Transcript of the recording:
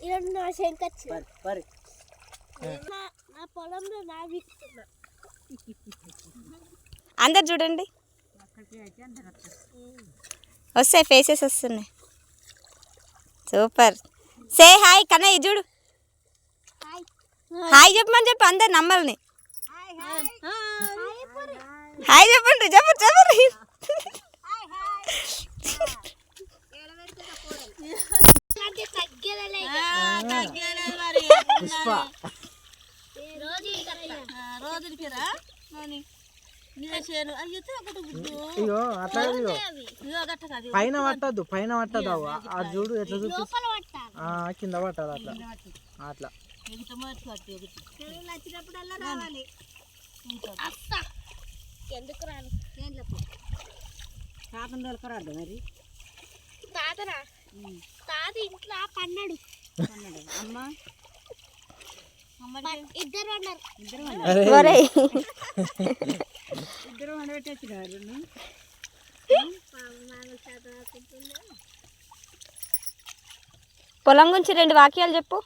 ఈరోజు నా శంకచ్చు నా పొలంలో నా వీక్తున్నా. అందరు చూడండి, వస్తాయి ఫేసెస్ వస్తున్నాయి. సూపర్. సే హాయ్ కన్నయ్య, చూడు హాయ్ చెప్పమని చెప్పు అందరు నమ్మల్ని. హాయ్ చెప్పండి, చెప్పండి చెప్పండి. అయ్యో అట్లా పైన పట్టద్దు, పైన పట్టదు. అది చూడు ఎట్లా చూపి కింద పట్టాలి అట్లా అట్లా. ఎందుకు రాను తాతరాదు మరి. తాతరా తాత ఇంట్లో పన్నాడు. అమ్మ ఇద్దరు అన్నారు. ఇద్దరు వండబెట్టచ్చు గారు. పొలం గురించి 2 వాక్యాలు చెప్పు.